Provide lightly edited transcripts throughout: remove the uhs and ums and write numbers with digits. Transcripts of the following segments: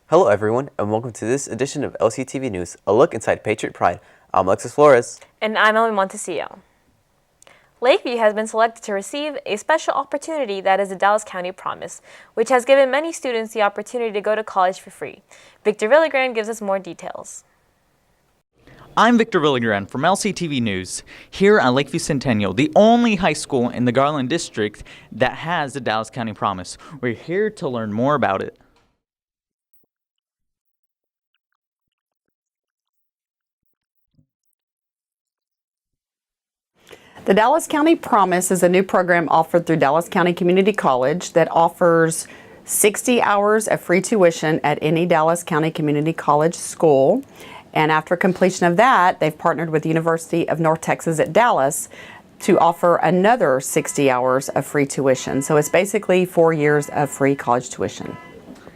Hello everyone, and welcome to this edition of LCTV News, a look inside Patriot Pride. I'm Alexis Flores. And I'm Emily Montecillo. Lakeview has been selected to receive a special opportunity that is the Dallas County Promise, which has given many students the opportunity to go to college for free. Victor Villagran gives us more details. I'm Victor Villagran from LCTV News, here at Lakeview Centennial, the only high school in the Garland District that has the Dallas County Promise. We're here to learn more about it. The Dallas County Promise is a new program offered through Dallas County Community College that offers 60 hours of free tuition at any Dallas County Community College school. And after completion of that, they've partnered with the University of North Texas at Dallas to offer another 60 hours of free tuition. So it's basically 4 years of free college tuition.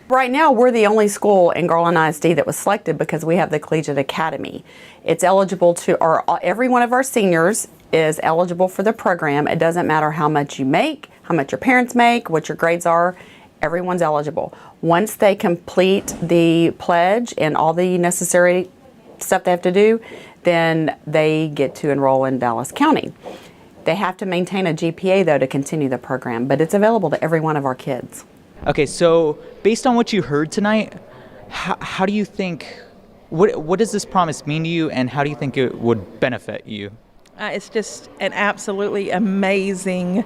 Right now, we're the only school in Garland ISD that was selected because we have the Collegiate Academy. It's eligible to, every one of our seniors is eligible for the program. It doesn't matter how much you make, how much your parents make, what your grades are, everyone's eligible. Once they complete the pledge and all the necessary stuff they have to do, then they get to enroll in Dallas County. They have to maintain a GPA though to continue the program, but it's available to every one of our kids. Okay, so based on what you heard tonight, how do you think, what does this promise mean to you, and how do you think it would benefit you? It's just an absolutely amazing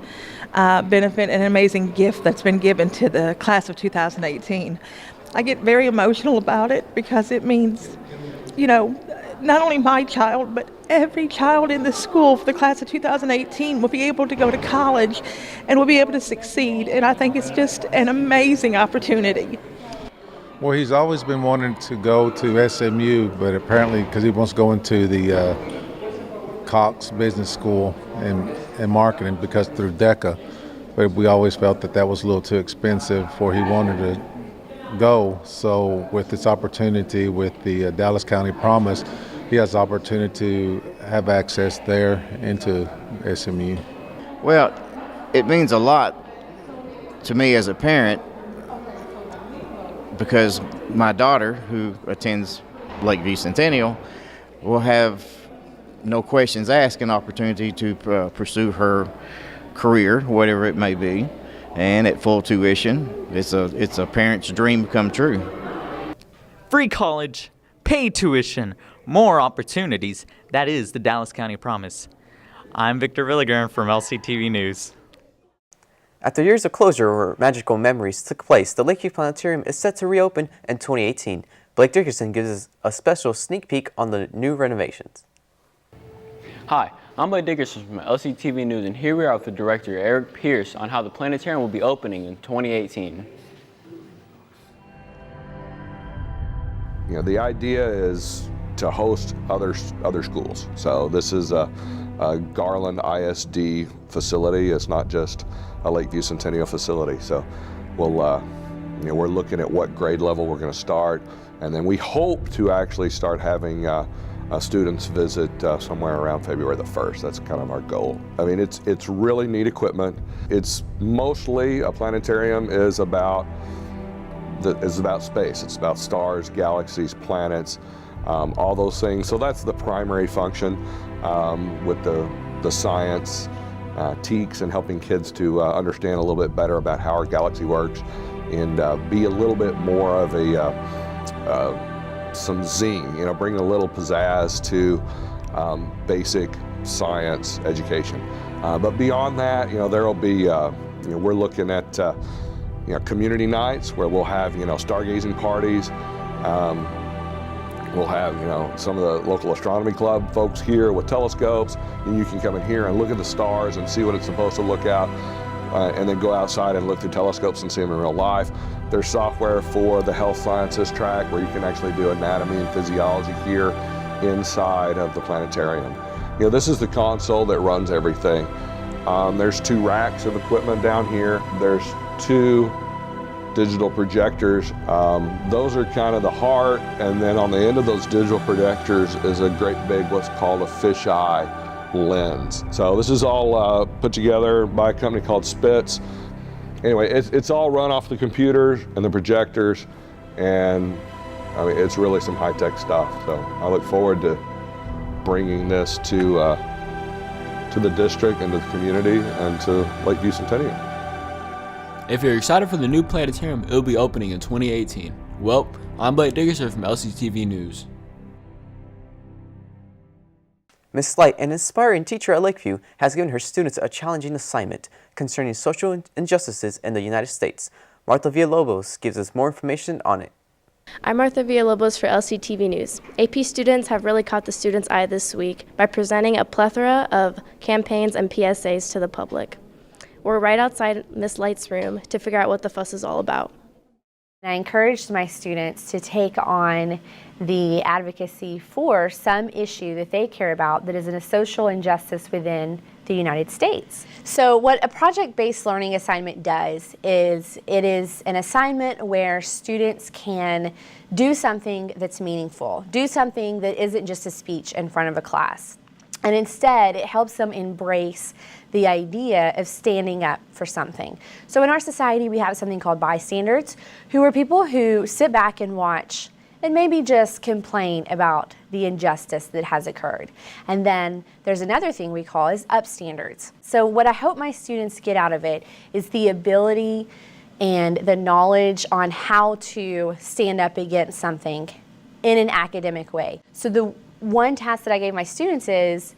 benefit and an amazing gift that's been given to the class of 2018. I get very emotional about it because it means, you know, not only my child, but every child in the school for the class of 2018 will be able to go to college and will be able to succeed. And I think it's just an amazing opportunity. Well, he's always been wanting to go to SMU, but apparently because he wants to go into the Cox Business School and marketing because through DECA, but we always felt that that was a little too expensive for he wanted to go. So with this opportunity with the Dallas County Promise, he has the opportunity to have access there into SMU. Well, it means a lot to me as a parent because my daughter, who attends Lakeview Centennial, will have no questions asked an opportunity to pursue her career, whatever it may be, and at full tuition. It's a parent's dream come true. Free college, paid tuition, more opportunities. That is the Dallas County Promise. I'm Victor Villagran from LCTV News. After years of closure where magical memories took place, the Lakeview Planetarium is set to reopen in 2018. Blake Dickerson gives us a special sneak peek on the new renovations. Hi, I'm Blake Dickerson from LCTV News, and here we are with the director, Eric Pierce, on how the planetarium will be opening in 2018. You know, the idea is to host other schools. So this is a Garland ISD facility. It's not just a Lakeview Centennial facility. So we'll, we're looking at what grade level we're going to start, and then we hope to actually start having students visit somewhere around February the 1st. That's kind of our goal. I mean, it's really neat equipment. It's mostly a planetarium is about space. It's about stars, galaxies, planets, all those things. So that's the primary function with the science, TEKS, and helping kids to understand a little bit better about how our galaxy works and be a little bit more of some zing, bring a little pizzazz to basic science education. But beyond that, there'll be, we're looking at, community nights where we'll have, stargazing parties. We'll have, some of the local astronomy club folks here with telescopes, and you can come in here and look at the stars and see what it's supposed to look at, and then go outside and look through telescopes and see them in real life. There's software for the health sciences track where you can actually do anatomy and physiology here inside of the planetarium. This is the console that runs everything. There's 2 racks of equipment down here. There's 2 digital projectors. Those are kind of the heart, and then on the end of those digital projectors is a great big what's called a fisheye lens. So this is all put together by a company called Spitz. Anyway, it's all run off the computers and the projectors, and I mean, it's really some high-tech stuff. So I look forward to bringing this to the district and to the community and to Lakeview Centennial. If you're excited for the new planetarium, it will be opening in 2018. Well, I'm Blake Dickerson from LCTV News. Ms. Slight, an inspiring teacher at Lakeview, has given her students a challenging assignment concerning social injustices in the United States. Martha Villalobos gives us more information on it. I'm Martha Villalobos for LCTV News. AP students have really caught the students' eye this week by presenting a plethora of campaigns and PSAs to the public. We're right outside Ms. Light's room to figure out what the fuss is all about. I encouraged my students to take on the advocacy for some issue that they care about that is a social injustice within the United States. So what a project-based learning assignment does is it is an assignment where students can do something that's meaningful, do something that isn't just a speech in front of a class. And instead, it helps them embrace the idea of standing up for something. So in our society, we have something called bystanders, who are people who sit back and watch and maybe just complain about the injustice that has occurred. And then there's another thing we call is upstanders. So what I hope my students get out of it is the ability and the knowledge on how to stand up against something in an academic way. So the one task that I gave my students is,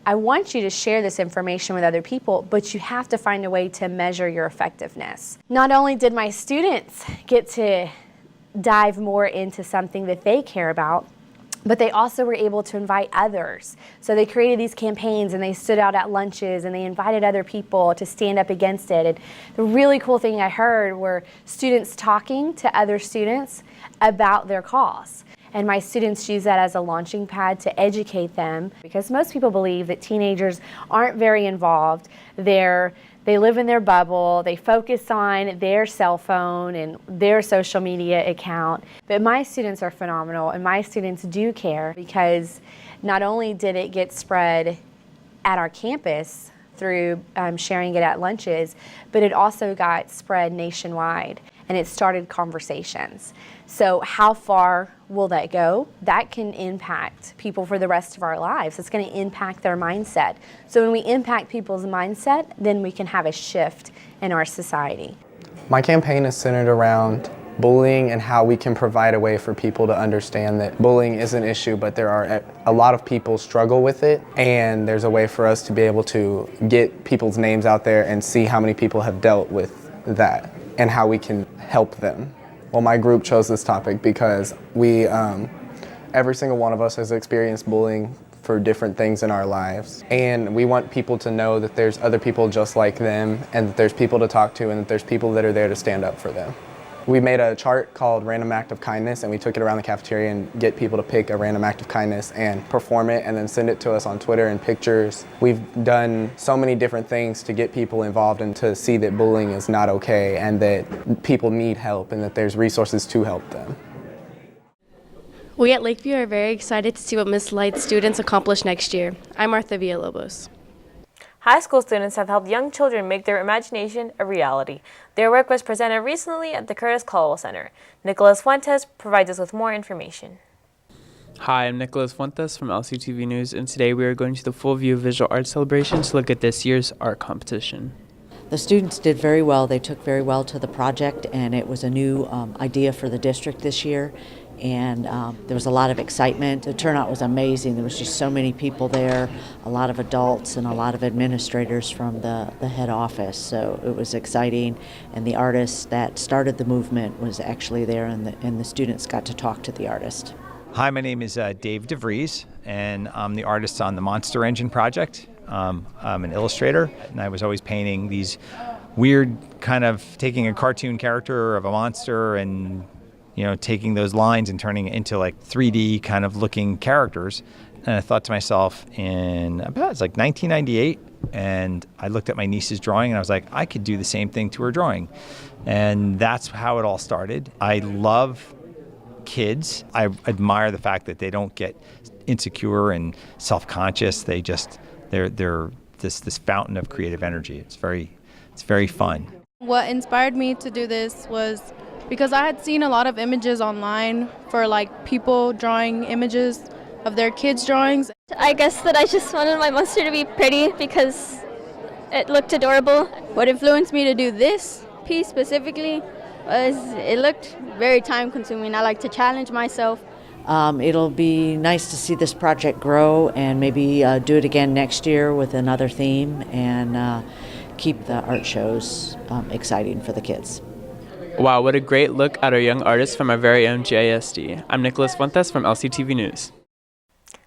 I want you to share this information with other people, but you have to find a way to measure your effectiveness. Not only did my students get to dive more into something that they care about, but they also were able to invite others. So they created these campaigns and they stood out at lunches and they invited other people to stand up against it. And the really cool thing I heard were students talking to other students about their cause. And my students use that as a launching pad to educate them, because most people believe that teenagers aren't very involved. They live in their bubble, they focus on their cell phone and their social media account. But my students are phenomenal, and my students do care, because not only did it get spread at our campus through sharing it at lunches, but it also got spread nationwide, and it started conversations. So how far will that go? That can impact people for the rest of our lives. It's going to impact their mindset. So when we impact people's mindset, then we can have a shift in our society. My campaign is centered around bullying and how we can provide a way for people to understand that bullying is an issue, but there are a lot of people struggle with it, and there's a way for us to be able to get people's names out there and see how many people have dealt with that and how we can help them. Well, my group chose this topic because every single one of us has experienced bullying for different things in our lives. And we want people to know that there's other people just like them, and that there's people to talk to, and that there's people that are there to stand up for them. We made a chart called Random Act of Kindness, and we took it around the cafeteria and get people to pick a random act of kindness and perform it, and then send it to us on Twitter and pictures. We've done so many different things to get people involved and to see that bullying is not okay, and that people need help, and that there's resources to help them. We at Lakeview are very excited to see what Ms. Light's students accomplish next year. I'm Martha Villalobos. High school students have helped young children make their imagination a reality. Their work was presented recently at the Curtis Caldwell Center. Nicholas Fuentes provides us with more information. Hi, I'm Nicholas Fuentes from LCTV News, and today we are going to the Full View Visual Arts Celebration to look at this year's art competition. The students did very well. They took very well to the project, and it was a new idea for the district this year. And there was a lot of excitement. The turnout was amazing. There was just so many people there, a lot of adults and a lot of administrators from the head office. So it was exciting, and the artist that started the movement was actually there, and the students got to talk to the artist. Hi, my name is Dave DeVries, and I'm the artist on the Monster Engine project. I'm an illustrator, and I was always painting these weird kind of taking a cartoon character of a monster and taking those lines and turning it into like 3D kind of looking characters. And I thought to myself it's like 1998, and I looked at my niece's drawing and I was like, I could do the same thing to her drawing. And that's how it all started. I love kids. I admire the fact that they don't get insecure and self-conscious. They're this fountain of creative energy. It's very fun. What inspired me to do this was because I had seen a lot of images online for like people drawing images of their kids' drawings. I guess that I just wanted my monster to be pretty because it looked adorable. What influenced me to do this piece specifically was it looked very time consuming. I like to challenge myself. It'll be nice to see this project grow and maybe do it again next year with another theme and keep the art shows exciting for the kids. Wow, what a great look at our young artists from our very own GISD. I'm Nicholas Fuentes from LCTV News.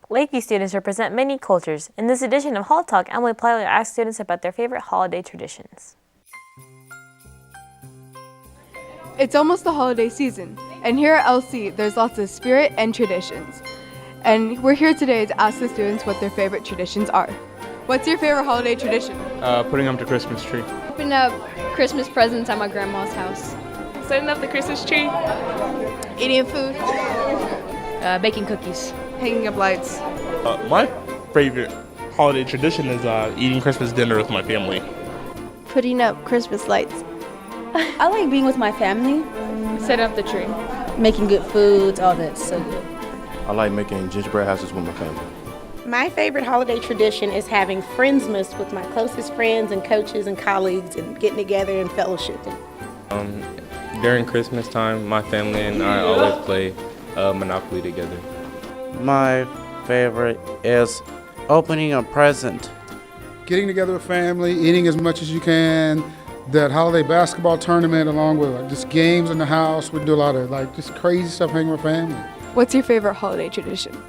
Lakeview students represent many cultures. In this edition of Hall Talk, Emily Plyler asked students about their favorite holiday traditions. It's almost the holiday season, and here at LC, there's lots of spirit and traditions. And we're here today to ask the students what their favorite traditions are. What's your favorite holiday tradition? Putting up the Christmas tree. Open up Christmas presents at my grandma's house. Setting up the Christmas tree. Eating food. Baking cookies. Hanging up lights. My favorite holiday tradition is eating Christmas dinner with my family. Putting up Christmas lights. I like being with my family. Setting up the tree. Making good foods, all that's so good. I like making gingerbread houses with my family. My favorite holiday tradition is having Friendsmas with my closest friends and coaches and colleagues and getting together and fellowshipping. During Christmas time, my family and I always play Monopoly together. My favorite is opening a present. Getting together with family, eating as much as you can, that holiday basketball tournament along with just games in the house. We do a lot of just crazy stuff hanging with family. What's your favorite holiday tradition?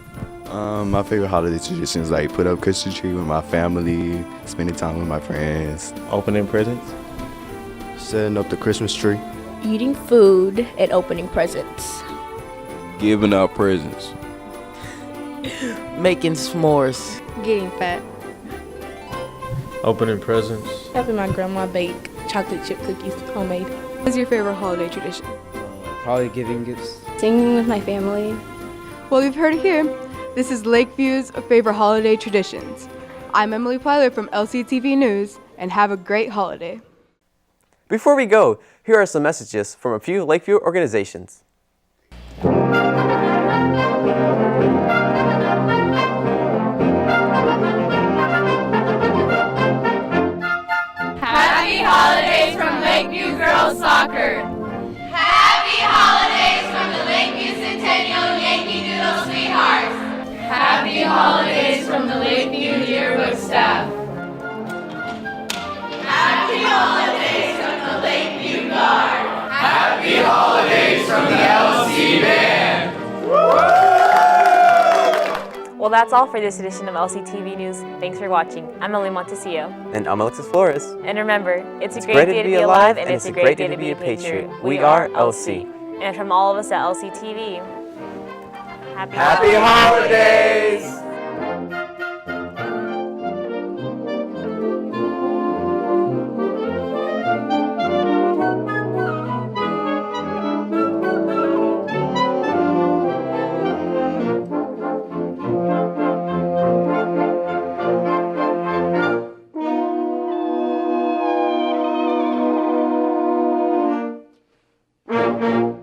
My favorite holiday tradition is put up Christmas tree with my family, spending time with my friends. Opening presents. Setting up the Christmas tree. Eating food and opening presents. Giving out presents. Making s'mores. Getting fat. Opening presents. Helping my grandma bake chocolate chip cookies, homemade. What's your favorite holiday tradition? Probably giving gifts. Singing with my family. Well, you've heard it here. This is Lakeview's favorite holiday traditions. I'm Emily Plyler from LCTV News, and have a great holiday. Before we go, here are some messages from a few Lakeview organizations. Happy holidays from Lakeview Girls Soccer. Happy holidays from the Lakeview Centennial Yankee Doodle Sweethearts. Happy holidays from the Lakeview Yearbook staff. Happy holidays from the Lakeview Guard. Happy holidays from the LC Band. Well, that's all for this edition of LCTV News. Thanks for watching. I'm Emily Montesio. And I'm Alexis Flores. And remember, it's a great day to be alive, and it's a great day to be a patriot. We are LC. And from all of us at LCTV, Happy holidays! Thank you.